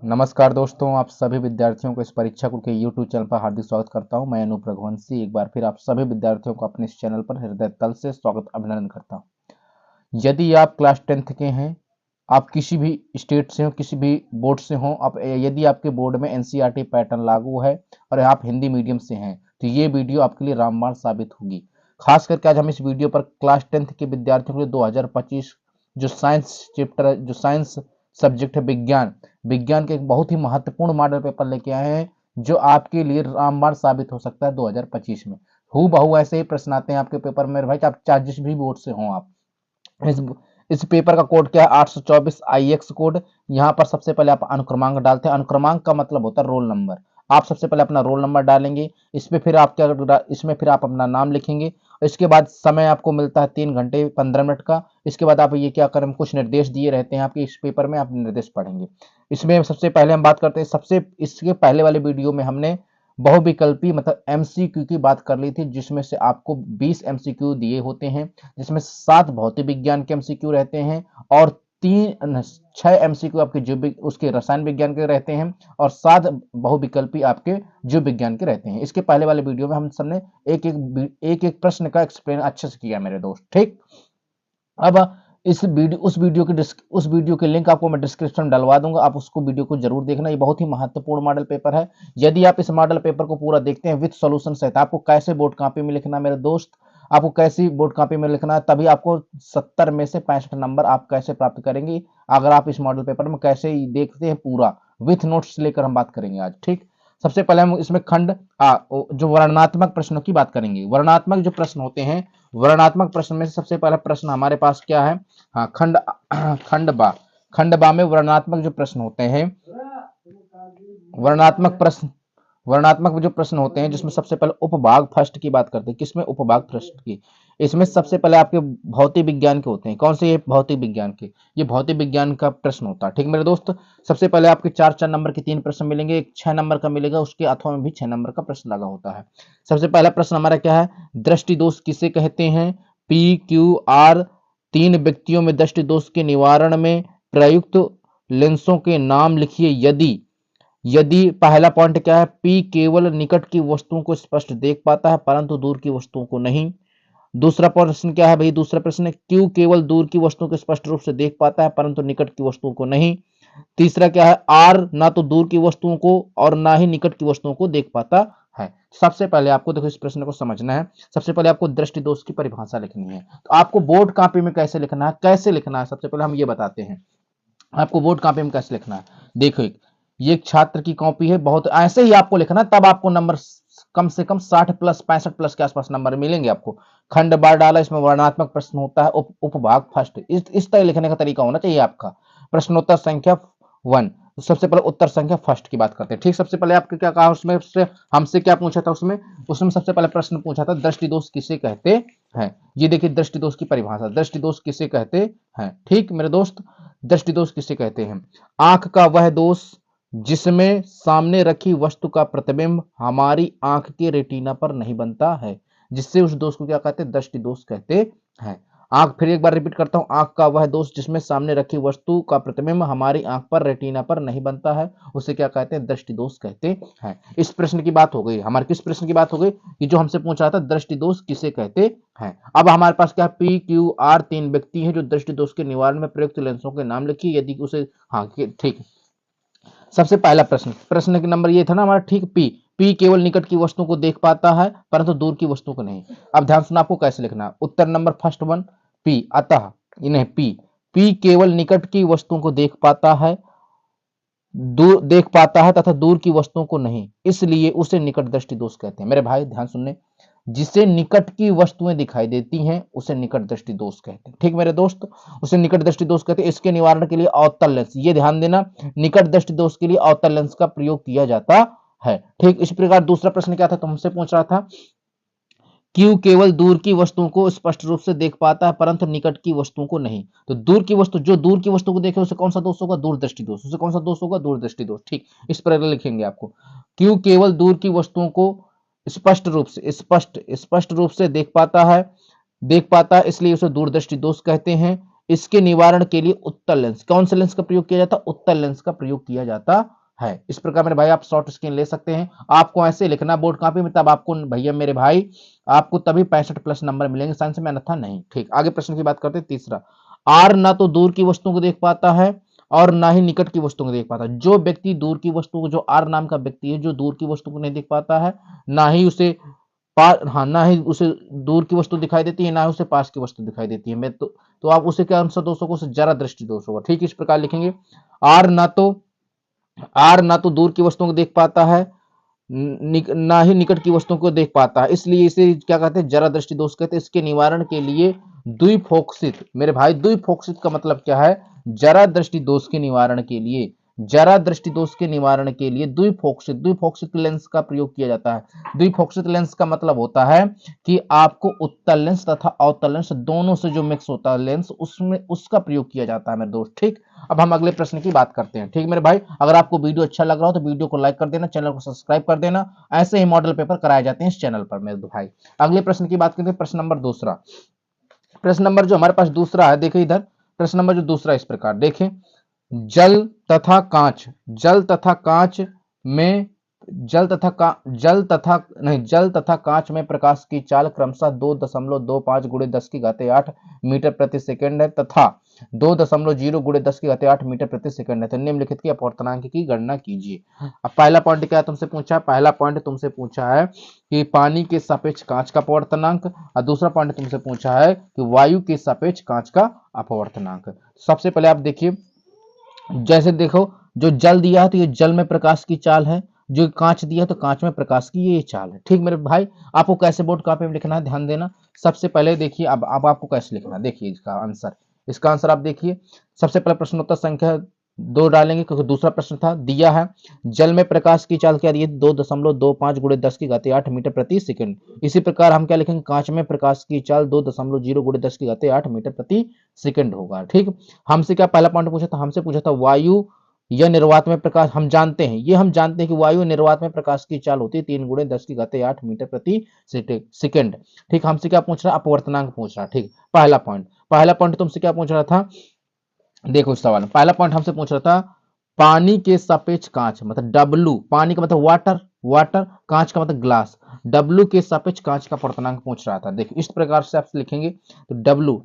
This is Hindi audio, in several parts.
नमस्कार दोस्तों, आप सभी विद्यार्थियों को इस परीक्षा कुल के YouTube चैनल पर हार्दिक स्वागत करता हूं। मैं अनूप रघुवंशी एक बार फिर आप सभी विद्यार्थियों को अपने इस चैनल पर हृदय तल से स्वागत अभिनंदन करता हूं। यदि आप क्लास 10th के हैं, आप किसी भी स्टेट से हो, किसी भी बोर्ड से हो, आप यदि आपके बोर्ड में NCERT पैटर्न लागू है और आप हिंदी मीडियम से हैं, तो ये वीडियो आपके लिए रामबाण साबित होगी। खास करके आज हम इस वीडियो पर क्लास 10th के विद्यार्थियों के लिए 2025 जो साइंस चैप्टर, जो साइंस सब्जेक्ट है विज्ञान, विज्ञान के एक बहुत ही महत्वपूर्ण मॉडल पेपर लेके आए हैं जो आपके लिए रामबाण साबित हो सकता है 2025 में। हूबहू ऐसे ही प्रश्न आते हैं आपके पेपर में भाई, आप चाहे जिस भी बोर्ड से हो। आप इस इस पेपर का कोड क्या है? 824 IX कोड। यहाँ पर सबसे पहले आप अनुक्रमांक डालते हैं। अनुक्रमांक का मतलब होता है रोल नंबर। आप सबसे पहले अपना रोल नंबर डालेंगे, इसमें फिर आप अपना नाम लिखेंगे। इसके बाद समय आपको मिलता है 3 घंटे 15 मिनट का। इसके बाद आप ये क्या करें, कुछ निर्देश दिए रहते हैं आपके इस पेपर में, आप निर्देश पढ़ेंगे। इसमें सबसे पहले हम बात करते हैं, सबसे इसके पहले वाले वीडियो में हमने बहुविकल्पी मतलब MCQ की बात कर ली थी, जिसमें से आपको 20 MCQ दिए होते हैं, जिसमें 7 भौतिक विज्ञान के MCQ रहते हैं और 6 MCQ आपके जीव उसके रसायन विज्ञान के रहते हैं और 7 बहुविकल्पी आपके जीव विज्ञान के रहते हैं। इसके पहले वाले वीडियो में हम सबने एक एक प्रश्न का एक्सप्लेन अच्छे से किया मेरे दोस्त। ठीक, अब उस वीडियो के लिंक आपको मैं डिस्क्रिप्शन में डलवा दूंगा, आप उसको वीडियो को जरूर देखना। ये बहुत ही महत्वपूर्ण मॉडल पेपर है। यदि आप इस मॉडल पेपर को पूरा देखते हैं विद सॉल्यूशन सहित, आपको कैसे बोर्ड कॉपी में लिखना है मेरे दोस्त, आपको कैसी बोर्ड कॉपी में लिखना है, तभी आपको 70 में से 65 नंबर आप कैसे प्राप्त करेंगे। अगर आप इस मॉडल पेपर में कैसे देखते हैं पूरा विथ नोट्स लेकर हम बात करेंगे आज। ठीक, सबसे पहले हम इसमें जो वर्णनात्मक प्रश्नों की बात करेंगे। वर्णनात्मक जो प्रश्न होते हैं, वर्णनात्मक प्रश्न में से सबसे पहला प्रश्न हमारे पास क्या है? हाँ, खंड बा में वर्णनात्मक जो प्रश्न होते हैं, वर्णनात्मक प्रश्न वर्णनात्मक जो प्रश्न होते हैं, जिसमें सबसे पहले उपभाग फर्स्ट की बात करते हैं। किसमें? उपभाग फर्स्ट की। इसमें सबसे पहले आपके भौतिक विज्ञान के होते हैं। कौन से? ये भौतिक विज्ञान के, ये भौतिक विज्ञान का प्रश्न होता है। ठीक मेरे दोस्त, सबसे पहले आपके 4 नंबर के 3 प्रश्न मिलेंगे, एक 6 नंबर का मिलेगा, उसके अथवा में भी 6 नंबर का प्रश्न लगा होता है। सबसे पहला प्रश्न हमारा क्या है? दृष्टि दोष किसे कहते हैं? PQR 3 व्यक्तियों में दृष्टि दोष के निवारण में प्रयुक्त लेंसों के नाम लिखिए। यदि यदि पहला पॉइंट क्या है? P केवल निकट की वस्तुओं को स्पष्ट देख पाता है परंतु दूर की वस्तुओं को नहीं। दूसरा प्रश्न क्या है भाई? दूसरा प्रश्न है Q केवल दूर की वस्तुओं को स्पष्ट रूप से देख पाता है परंतु निकट की वस्तुओं को नहीं। तीसरा क्या है? R ना तो दूर की वस्तुओं को और ना ही निकट की वस्तुओं को देख पाता है। सबसे पहले आपको देखो इस प्रश्न को समझना है। सबसे पहले आपको दृष्टि दोष की परिभाषा लिखनी है। तो आपको बोर्ड कॉपी में कैसे लिखना है, कैसे लिखना है, सबसे पहले हम ये बताते हैं आपको बोर्ड कॉपी में कैसे लिखना है। देखो, ये एक छात्र की कॉपी है, बहुत ऐसे ही आपको लिखना, तब आपको नंबर कम से कम 60 प्लस 65 प्लस के आसपास नंबर मिलेंगे आपको। खंड बार डाला, इसमें वर्णनात्मक प्रश्न होता है, उपभाग फर्स्ट, इस तरह लिखने का तरीका होना चाहिए आपका। प्रश्नोत्तर संख्या 1, सबसे पहले उत्तर संख्या फर्स्ट की बात करते हैं। ठीक, सबसे पहले आपके क्या कहा उसमें, हमसे क्या पूछा था उसमें उसमें सबसे पहले प्रश्न पूछा था दृष्टि दोष किसे कहते हैं। ये देखिए दृष्टि दोष की परिभाषा, दृष्टि दोष किसे कहते हैं। ठीक मेरे दोस्त, दृष्टि दोष किसे कहते हैं? आंख का वह दोष जिसमें सामने रखी वस्तु का प्रतिबिंब हमारी आंख के रेटिना पर नहीं बनता है, जिससे उस दोष को क्या कहते हैं? दृष्टि दोष कहते हैं। आंख, फिर एक बार रिपीट करता हूं, आंख का वह दोष जिसमें सामने रखी वस्तु का प्रतिबिंब हमारी आंख पर रेटिना पर नहीं बनता है, उसे क्या कहते हैं? दृष्टि दोष कहते हैं। इस प्रश्न की बात हो गई। हमारे किस प्रश्न की बात हो गई? कि जो हमसे पूछ रहा था दृष्टि दोष किसे कहते हैं। अब हमारे पास क्या? PQR 3 व्यक्ति हैं जो दृष्टि दोष के निवारण में प्रयुक्त लेंसों के नाम लिखिए। यदि उसे, हाँ ठीक, सबसे पहला प्रश्न के नंबर ये था ना हमारा। ठीक, पी केवल निकट की वस्तुओं को देख पाता है परंतु दूर की वस्तुओं को नहीं। अब ध्यान सुना आपको कैसे लिखना है। उत्तर नंबर फर्स्ट 1, पी, अतः इन्हें पी केवल निकट की वस्तुओं को देख पाता है तथा दूर की वस्तुओं को नहीं, इसलिए उसे निकट दृष्टि दोष कहते हैं। मेरे भाई ध्यान सुनने, जिसे निकट की वस्तुएं दिखाई देती हैं उसे निकट दृष्टि दोष कहते हैं। ठीक मेरे दोस्त, उसे निकट दृष्टि दोष कहते हैं। इसके निवारण के लिए अवतल लेंस, ये ध्यान देना, निकट दृष्टि दोष के लिए अवतल लेंस का प्रयोग किया जाता है। ठीक, इस प्रकार दूसरा प्रश्न क्या था? तो हमसे पूछ रहा था क्यू केवल दूर की वस्तुओं को स्पष्ट रूप से देख पाता है परंतु निकट की वस्तुओं को नहीं। तो दूर की वस्तु, जो दूर की वस्तु को देखे उसे कौन सा दोष होगा? दूरदृष्टि दोष। उसे कौन सा दोष होगा? दूरदृष्टि दोष। ठीक, इस प्रकार लिखेंगे आपको, क्यू केवल दूर की वस्तुओं को स्पष्ट रूप से देख पाता है इसलिए उसे दूरदृष्टि दोष कहते हैं। इसके निवारण के लिए उत्तल लेंस, कौन से लेंस का प्रयोग किया जाता है? उत्तल लेंस का प्रयोग किया जाता है। इस प्रकार मेरे भाई आप शॉर्ट स्क्रीन ले सकते हैं। आपको ऐसे लिखना बोर्ड कॉपी में, तब आपको भैया मेरे भाई आपको तभी 65+ नंबर मिलेंगे साइंस में, अन्यथा नहीं। ठीक, आगे प्रश्न की बात करते हैं। तीसरा, आर ना तो दूर की वस्तुओं को देख पाता है और ना ही निकट की वस्तुओं को देख पाता है। जो व्यक्ति दूर की वस्तु को, जो आर नाम का व्यक्ति है जो दूर की वस्तु को नहीं देख पाता है, ना ही उसे हाँ, ना ही उसे दूर की वस्तु दिखाई देती है, ना ही उसे पास की वस्तु दिखाई देती है। मैं तो आप उसे क्या आंसर दोस्तों को, जरा दृष्टि दोष होगा। ठीक, इस प्रकार लिखेंगे, आर ना तो आर ना तो दूर की वस्तुओं को देख पाता है, ना ही निकट की वस्तुओं को देख पाता है, इसलिए इसे क्या कहते हैं? जरा दृष्टि दोष कहते हैं। इसके निवारण के लिए द्विफोक्सित, मेरे भाई द्विफोक्सित का मतलब क्या है? जरा दृष्टि दोष के निवारण के लिए, जरा दृष्टि दोष के निवारण के लिए द्विफोक्सित लेंस का प्रयोग किया जाता है। द्विफोक्सित लेंस का मतलब होता है कि आपको उत्तल लेंस तथा अवतल लेंस दोनों से जो मिक्स होता है लेंस, उसमें उसका प्रयोग किया जाता है मेरे दोस्त। ठीक, अब हम अगले प्रश्न की बात करते हैं। ठीक मेरे भाई, अगर आपको वीडियो अच्छा लग रहा हो तो वीडियो को लाइक कर देना, चैनल को सब्सक्राइब कर देना। ऐसे ही मॉडल पेपर कराए जाते हैं इस चैनल पर मेरे भाई। अगले प्रश्न की बात करते हैं, प्रश्न नंबर दूसरा। प्रश्न नंबर जो हमारे पास दूसरा है, देखिए इधर प्रश्न नंबर जो दूसरा इस प्रकार देखें, जल तथा कांच, जल तथा कांच में जल तथा कांच में प्रकाश की चाल क्रमशः 2.25 गुणे 10⁸ मीटर प्रति सेकंड है तथा 2.0 गुणे 10⁸ मीटर प्रति सेकंड है। तो निम्नलिखित की अपवर्तनांक की गणना कीजिए। अब पहला पॉइंट क्या तुमसे पूछा है? पहला पॉइंट तुमसे पूछा है कि पानी के सापेक्ष कांच का अपवर्तनांक, और दूसरा पॉइंट तुमसे पूछा है कि वायु के सापेक्ष कांच का अपवर्तनांक। सबसे पहले आप देखिए, जैसे देखो जो जल दिया है तो ये जल में प्रकाश की चाल है, जो कांच दिया तो कांच में प्रकाश की ये चाल है। ठीक मेरे भाई, आपको कैसे बोर्ड कॉपी में लिखना है ध्यान देना। सबसे पहले देखिए, अब आपको कैसे लिखना है, देखिए इसका आंसर आप देखिए। सबसे पहला प्रश्न उत्तर संख्या 2 डालेंगे, क्योंकि दूसरा प्रश्न था दिया है जल में प्रकाश की चाल क्या दी है? 2.25 गुणे 10⁸ मीटर प्रति सेकंड। इसी प्रकार हम क्या लिखेंगे? कांच में प्रकाश की चाल 2.0 गुणे 10⁸ मीटर प्रति सेकंड होगा। ठीक, हमसे क्या पहला पॉइंट पूछा था? हमसे पूछा था वायु या निर्वात में प्रकाश। हम जानते हैं कि वायु निर्वात में प्रकाश की चाल होती है 3 गुणे 10⁸ मीटर प्रति सेकंड। ठीक, हमसे क्या पूछ रहा? अपवर्तनांक पूछ रहा। ठीक, पहला पॉइंट तुमसे क्या पूछ रहा था? देखो इस सवाल में पहला पॉइंट हमसे पूछ रहा था पानी के सापेक्ष कांच, मतलब डब्लू, पानी का मतलब वाटर, कांच का मतलब ग्लास, डब्लू के सापेक्ष कांच का अपवर्तनांक पूछ रहा था। देखिए इस प्रकार से आप लिखेंगे, तो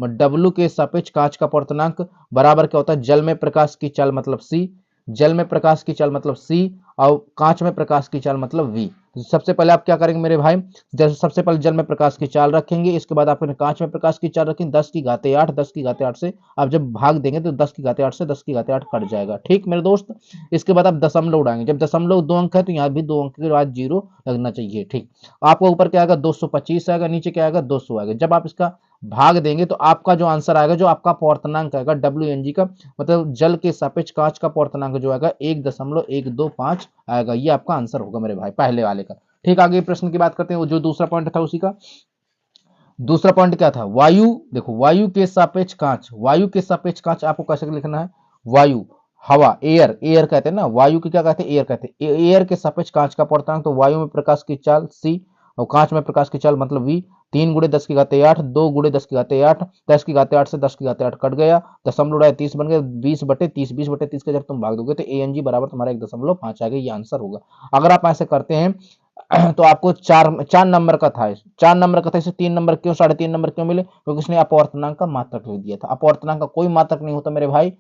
डब्लू के सापेक्ष कांच का अपवर्तनांक बराबर क्या होता है? जल में प्रकाश की चाल मतलब सी, जल में प्रकाश की चाल मतलब सी, और कांच में प्रकाश की चाल मतलब वी। तो सबसे पहले आप क्या करेंगे मेरे भाई? जैसे सबसे पहले जल में प्रकाश की चाल रखेंगे, इसके बाद आपने कांच में प्रकाश की चाल रखेंगे 10⁸ से आप जब भाग देंगे तो 10⁸ से 10⁸ कट जाएगा। ठीक मेरे दोस्त, इसके बाद आप दशमलव उड़ाएंगे, जब दशमलव 2 अंक है तो यहाँ भी 2 अंक के बाद 0 लगना चाहिए। ठीक, आपको ऊपर क्या आएगा? 225 आएगा, नीचे क्या आएगा? 200 आएगा। जब आप इसका भाग देंगे तो आपका जो आंसर आएगा, जो आपका अपवर्तनांक आएगा WNG का, मतलब जल के सापेक्ष कांच का अपवर्तनांक जो आएगा 1.125 आएगा। ये आपका आंसर होगा मेरे भाई पहले वाले का। ठीक, आगे प्रश्न की बात करते हैं, जो दूसरा पॉइंट था उसी का दूसरा पॉइंट क्या था? वायु, देखो वायु के सापेक्ष कांच, वायु के सापेक्ष कांच आपको कैसे लिखना है? वायु, हवा, एयर कहते हैं ना, वायु के क्या कहते हैं? एयर कहते हैं। एयर के सापेक्ष कांच का अपवर्तनांक, तो वायु में प्रकाश की चाल सी और कांच में प्रकाश की चाल मतलब वी। 3 गुणे 10⁸, 2 गुणे 10⁸, 10⁸ से 10⁸ कट गया, दशमलव उड़ाया 30 बन गया, 20/30, 20/30 का जब तुम भाग दोगे तो ANG बराबर तुम्हारा 1.5 आ गया। ये आंसर होगा। अगर आप ऐसे करते हैं तो आपको चार नंबर का था, 3 नंबर क्यों, 3.5 नंबर क्यों मिले? क्योंकि इसने अपवर्तनांक का मात्रक लिख दिया था। अपवर्तनांक का कोई मात्रक नहीं होता मेरे भाई,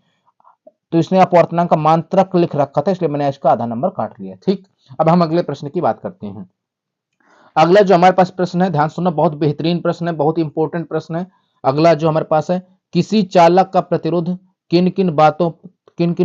तो इसने अपवर्तनांक का मात्रक लिख रखा था, इसलिए मैंने इसका आधा नंबर काट लिया। ठीक, अब हम अगले प्रश्न की बात करते हैं। अगला जो हमारे पास प्रश्न है, ध्यान सुनना, बहुत बेहतरीन प्रश्न है, बहुत इंपॉर्टेंट प्रश्न है। अगला जो हमारे पास है, किसी चालक का प्रतिरोध किन किन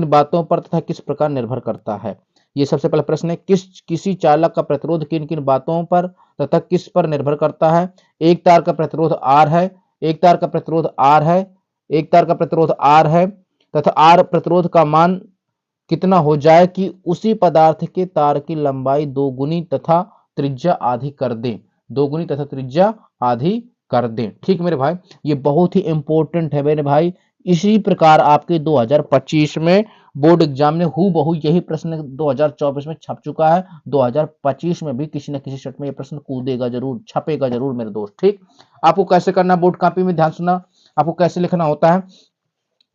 बातों पर तथा किस प्रकार निर्भर करता है? ये सबसे पहला प्रश्न है। किसी चालक का प्रतिरोध किन किन बातों पर तथा किस पर निर्भर करता है? एक तार का प्रतिरोध R है, एक तार का प्रतिरोध R है, एक तार का प्रतिरोध R है, तथा R प्रतिरोध का मान कितना हो जाए कि उसी पदार्थ के तार की लंबाई दोगुनी तथा त्रिज्या आधी कर दें, दोगुनी तथा त्रिज्या आधी कर दें। ठीक मेरे भाई, ये बहुत ही इंपॉर्टेंट है मेरे भाई। इसी प्रकार आपके 2025 में बोर्ड एग्जाम में हूबहू यही प्रश्न 2024 में छप चुका है। 2025 में भी किसी न किसी सेट में ये प्रश्न कूदेगा जरूर, छपेगा जरूर मेरे दोस्त। ठीक, आपको कैसे करना बोर्ड कॉपी में, ध्यान सुनना, आपको कैसे लिखना होता है।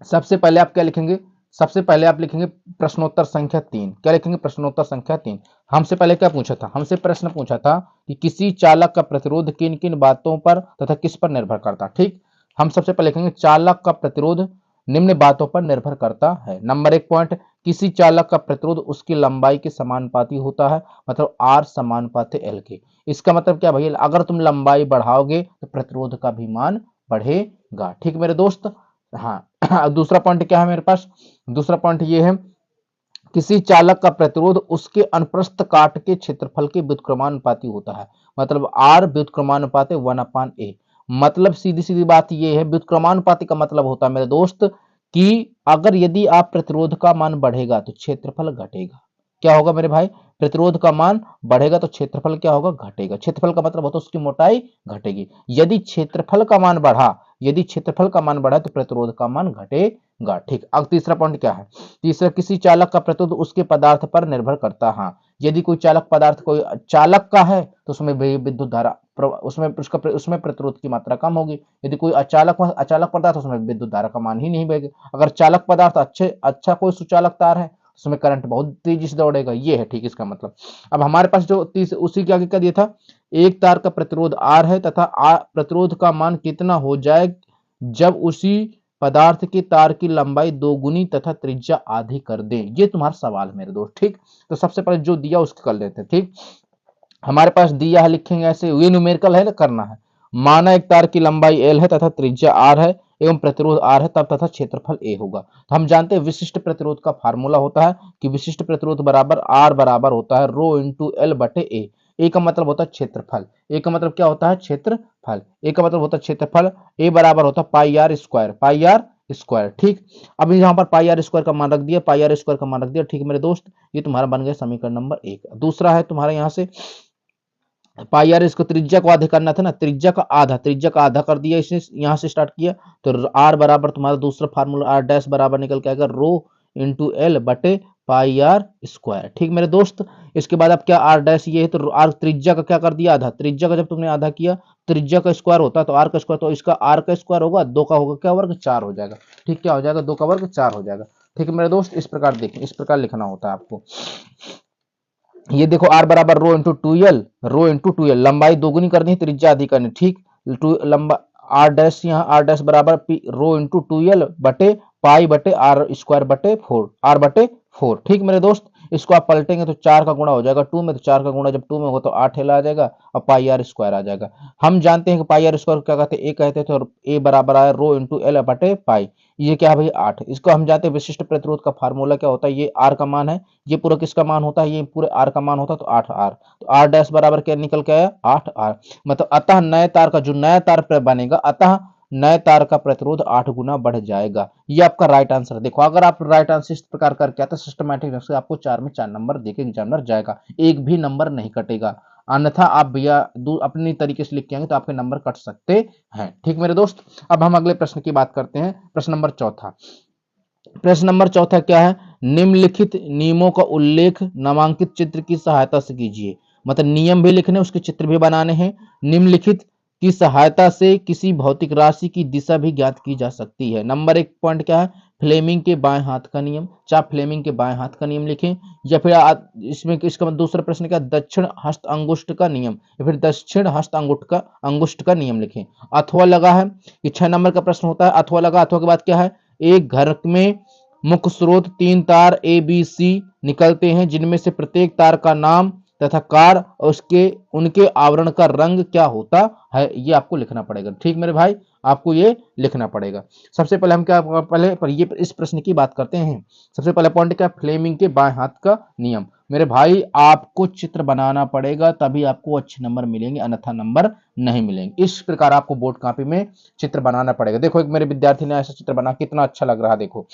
सबसे पहले आप क्या लिखेंगे, सबसे पहले आप लिखेंगे प्रश्नोत्तर संख्या 3। क्या लिखेंगे, प्रश्नोत्तर संख्या 3। हमसे पहले क्या पूछा था, हमसे प्रश्न पूछा था कि किसी चालक का प्रतिरोध किन किन बातों पर तथा किस पर निर्भर करता। ठीक, हम सबसे पहले लिखेंगे चालक का प्रतिरोध निम्न बातों पर निर्भर करता है। नंबर 1 पॉइंट, किसी चालक का प्रतिरोध उसकी लंबाई के समानुपाती होता है, मतलब आर समानुपाती एल के। इसका मतलब क्या भैया, अगर तुम लंबाई बढ़ाओगे तो प्रतिरोध का भी मान बढ़ेगा। ठीक मेरे दोस्त, हाँ। दूसरा पॉइंट क्या है मेरे पास, दूसरा पॉइंट ये है, किसी चालक का प्रतिरोध उसके अनुप्रस्थ काट के क्षेत्रफल के व्युत्क्रमानुपाती होता है, मतलब आर व्युत्क्रमानुपाती 1/a। मतलब सीधी सीधी बात ये है, व्युत्क्रमानुपाती का मतलब होता है मेरे दोस्त कि अगर यदि आप प्रतिरोध का मान बढ़ेगा तो क्षेत्रफल घटेगा। क्या होगा मेरे भाई, प्रतिरोध का मान बढ़ेगा तो क्षेत्रफल क्या होगा, घटेगा। क्षेत्रफल का मतलब होता है उसकी मोटाई घटेगी। यदि क्षेत्रफल का मान बढ़ा, यदि क्षेत्रफल का मान बढ़ा तो प्रतिरोध का मान घटेगा। ठीक, अब तीसरा पॉइंट क्या है, तीसरा, किसी चालक का प्रतिरोध उसके पदार्थ पर निर्भर करता है। हाँ, यदि कोई चालक पदार्थ कोई चालक का है तो उसमें विद्युत धारा उसमें प्रतिरोध की मात्रा कम होगी। यदि कोई अचालक पदार्थ, उसमें विद्युत धारा का मान ही नहीं बढ़ेगा। अगर चालक पदार्थ अच्छा कोई सुचालक तार है, उसमें करंट बहुत तेजी से दौड़ेगा। ये है ठीक इसका मतलब। अब हमारे पास जो उसी के आगे क्या दिया था, एक तार का प्रतिरोध आर है तथा प्रतिरोध का मान कितना हो जाए जब उसी पदार्थ के तार की लंबाई दोगुनी तथा त्रिज्या आधी कर दें। ये तुम्हारा सवाल है मेरे दोस्त। ठीक, तो सबसे पहले जो दिया उसको कर लेते हैं। ठीक, हमारे पास दिया है, लिखेंगे ऐसे, ये न्यूमेरिकल है ना, करना है। माना एक तार की लंबाई एल है तथा त्रिज्या आर है एवं प्रतिरोध आर है, तब तथा क्षेत्रफल ए होगा। तो हम जानते हैं विशिष्ट प्रतिरोध का फार्मूला होता है कि विशिष्ट प्रतिरोध बराबर आर बराबर होता है रो इंटू एल बटे ए। ए का मतलब होता है क्षेत्रफल, ए का मतलब क्या होता है, क्षेत्रफल। ए का मतलब होता है क्षेत्रफल, ए बराबर होता है pi r square, pi r square. ठीक, अब यहाँ पर पाई आर स्क्वायर का मान रख दिया, पाई आर स्क्वायर का मान रख दिया। ठीक मेरे दोस्त, ये तुम्हारा बन गया समीकरण नंबर 1। दूसरा है तुम्हारा यहाँ से पाई आर, इसको त्रिज्या को आधे करना था ना, त्रिज्या का आधा कर दिया इसने, यहां से स्टार्ट किया। तो आर बराबर तुम्हारा दूसरा फार्मूला आर डैश बराबर निकल के आएगा रो इंटू एल बटे पाई आर स्क्वायर। ठीक मेरे दोस्त, इसके बाद अब क्या आर डैश ये है, तो आर त्रिज्या का क्या कर दिया, आधा। त्रिज्या का जब तुमने आधा किया, त्रिज्या का स्क्वायर होता है तो आर का स्क्वायर, तो इसका आर का स्क्वायर होगा, दो का होगा क्या वर्ग, 4 हो जाएगा। ठीक, क्या हो जाएगा, दो का वर्ग 4 हो जाएगा। ठीक है मेरे दोस्त, इस प्रकार देखिए, इस प्रकार लिखना होता है आपको। ये देखो आर बराबर रो इंटू टू एल, लंबाई दोगुनी करनी है, त्रिज्या आधी करनी। ठीक, टू लंबा आर डैश, यहाँ आर डैश बराबर रो इंटू टू एल बटे पाई बटे आर स्क्वायर बटे 4, आर बटे 4। ठीक मेरे दोस्त, इसको आप पलटेंगे तो 4 का गुणा हो जाएगा 2 में, तो 4 का गुणा जब 2 में होगा तो 8 एल आ जाएगा और पाई आर स्क्वायर आ जाएगा। हम जानते हैं कि पाई आर स्क्वायर क्या कहते हैं, ए कहते थे, और ए बराबर आया रो इंटू एल बटे पाई। ये क्या है भाई, 8। इसको हम जानते हैं विशिष्ट प्रतिरोध का फार्मूला क्या होता है, ये आर का मान है, ये पूरा किसका मान होता है, ये पूरे आर का मान होता है, तो 8 आर। तो आर डैश बराबर क्या निकल के आया, 8 आर। मतलब अतः नए तार का जो नया तार बनेगा, अतः नए तार का प्रतिरोध 8 गुना बढ़ जाएगा। ये आपका राइट आंसर। देखो अगर आप राइट आंसर इस प्रकार करके आते सिस्टमैटिक से, आपको 4 में 4 नंबर देके एग्जामिनर जाएगा, एक भी नंबर नहीं कटेगा। अन्यथा आप भैया अपनी तरीके से लिख के आएंगे तो आपके नंबर कट सकते हैं। ठीक मेरे दोस्त, अब हम अगले प्रश्न की बात करते हैं, प्रश्न नंबर चौथा। प्रश्न नंबर चौथा क्या है, निम्नलिखित नियमों का उल्लेख नामांकित चित्र की सहायता से कीजिए। मतलब नियम भी लिखने, उसके चित्र भी बनाने हैं। निम्नलिखित की सहायता से किसी भौतिक राशि की दिशा भी ज्ञात की जा सकती है। नंबर 1 पॉइंट क्या है, फ्लेमिंग के बाएं हाथ का नियम। चाहे फ्लेमिंग के बाएं हाथ का नियम लिखें, या फिर इसमें इसका दूसरा प्रश्न क्या, दक्षिण हस्त अंगुष्ठ का नियम, या फिर दक्षिण हस्त अंगुष्ठ का नियम लिखें। अथवा लगा है, कि 6 नंबर का प्रश्न होता है अथवा लगा। अथवा के बाद क्या है, एक घर में मुख्य स्रोत 3 तार ए बी सी निकलते हैं, जिनमें से प्रत्येक तार का नाम तथा कार और उसके उनके आवरण का रंग क्या होता है, ये आपको लिखना पड़ेगा। ठीक मेरे भाई, आपको ये लिखना पड़ेगा। सबसे पहले हम क्या, पहले पर ये इस प्रश्न की बात करते हैं। सबसे पहले पॉइंट क्या, फ्लेमिंग के बाएं हाथ का नियम। मेरे भाई आपको चित्र बनाना पड़ेगा, तभी आपको अच्छे नंबर मिलेंगे, अन्यथा नंबर नहीं मिलेंगे। इस प्रकार आपको बोर्ड कॉपी में चित्र बनाना पड़ेगा। देखो एक मेरे विद्यार्थी ने ऐसा चित्र बना, कितना अच्छा लग रहा है। देखो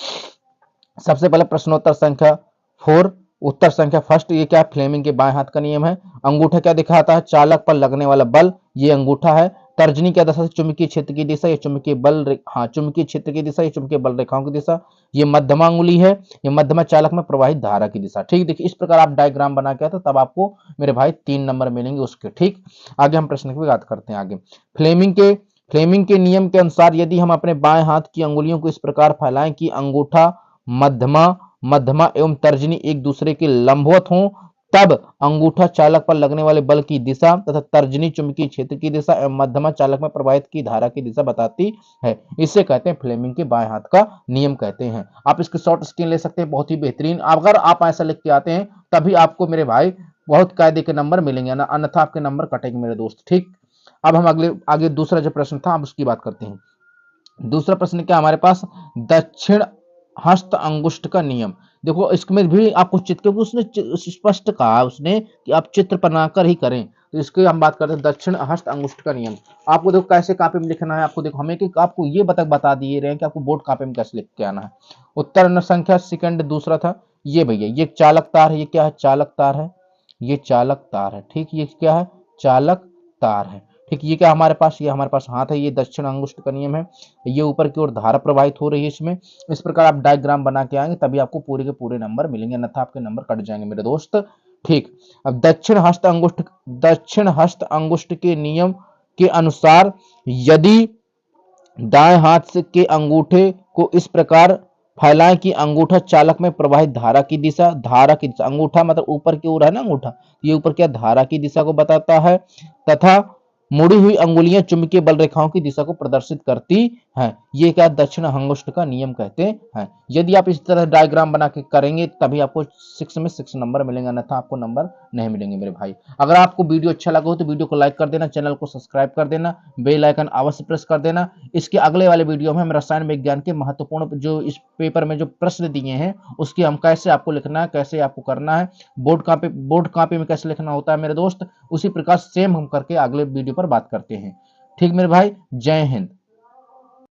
सबसे पहले प्रश्नोत्तर संख्या 4, उत्तर संख्या फर्स्ट। ये क्या है, फ्लेमिंग के बाएं हाथ का नियम है। अंगूठा क्या दिखाता है, चालक पर लगने वाला बल, ये अंगूठा है। तर्जनी क्या दशा, चुंबकीय क्षेत्र की दिशा, ये चुंबकीय बल, हाँ चुंबकीय क्षेत्र की दिशा, ये चुंबकीय बल रेखाओं की दिशा। ये मध्यमा अंगुली है, ये मध्यमा चालक में प्रवाहित धारा की दिशा। ठीक, देखिए इस प्रकार आप डायग्राम बना के आते, तब आपको मेरे भाई 3 नंबर मिलेंगे उसके। ठीक, आगे हम प्रश्न की बात करते हैं। आगे फ्लेमिंग के फ्लेमिंग के नियम के अनुसार यदि हम अपने बाएं हाथ की अंगुलियों को इस प्रकार फैलाएं कि अंगूठा, मध्यमा, मध्यमा एवं तर्जनी एक दूसरे के लंबवत हों, तब अंगूठा चालक पर लगने वाले बल की दिशा तथा तर्जनी चुंबकीय क्षेत्र की दिशा एवं मध्यमा चालक में प्रवाहित की धारा की दिशा बताती है। इसे कहते हैं फ्लेमिंग के बाएं हाथ का नियम कहते हैं। आप इसके शॉर्ट स्क्रीन ले सकते हैं, बहुत ही बेहतरीन। अगर आप ऐसा लिख के आते हैं तभी आपको मेरे भाई बहुत कायदे के नंबर मिलेंगे, अन्यथा आपके नंबर कटेंगे मेरे दोस्त। ठीक, अब हम आगे दूसरा जो प्रश्न था, हम उसकी बात करते हैं। दूसरा प्रश्न क्या हमारे पास, दक्षिण हस्त अंगुष्ठ का नियम। देखो इसमें भी आपको चित्र, क्योंकि उसने स्पष्ट कहा उसने कि आप चित्र बनाकर ही करें, तो इसकी हम बात करते हैं दक्षिण हस्त अंगुष्ठ का नियम। आपको देखो कैसे कॉपी में लिखना है, आपको देखो हमें कि आपको ये बता दिए रहे हैं कि आपको बोर्ड कॉपी में कैसे लिख के आना है। उत्तर संख्या सेकंड दूसरा था ये भैया, ये चालक तार है। ये क्या है, चालक तार है, ये चालक तार है। ठीक, ये क्या है, चालक तार है। ठीक, ये क्या हमारे पास, ये हमारे पास हाथ है, ये दक्षिण अंगुष्ठ का नियम है। ये ऊपर की ओर धारा प्रवाहित हो रही है इसमें। इस प्रकार आप डायग्राम बना के आएंगे तभी आपको पूरे के पूरे नंबर मिलेंगे, अन्यथा आपके नंबर कट जाएंगे मेरे दोस्त। ठीक, अब दक्षिण हस्त अंगुष्ठ के नियम के अनुसार यदि दाएं हाथ से के अंगूठे को इस प्रकार फैलाएं कि अंगूठा चालक में प्रवाहित धारा की दिशा, अंगूठा मतलब ऊपर की ओर है ना अंगूठा, ये ऊपर क्या धारा की दिशा को बताता है, तथा मुड़ी हुई अंगुलियां चुंबकीय बल रेखाओं की दिशा को प्रदर्शित करती हैं। ये क्या दक्षिण अंगुष्ठ का नियम कहते हैं। यदि आप इस तरह डायग्राम बना के करेंगे तभी आपको 6 में 6 नंबर मिलेंगे, अन्यथा आपको नंबर नहीं मिलेंगे मेरे भाई। अगर आपको वीडियो अच्छा लगा हो तो वीडियो को लाइक कर देना, चैनल को सब्सक्राइब कर देना, बेल आइकन अवश्य प्रेस कर देना। इसके अगले वाले वीडियो में हम रसायन विज्ञान के महत्वपूर्ण जो इस पेपर में जो प्रश्न दिए हैं उसकी हम कैसे आपको लिखना है, कैसे आपको करना है, बोर्ड कॉपी में कैसे लिखना होता है मेरे दोस्त, उसी प्रकार सेम हम करके अगले वीडियो पर बात करते हैं। ठीक मेरे भाई, जय हिंद।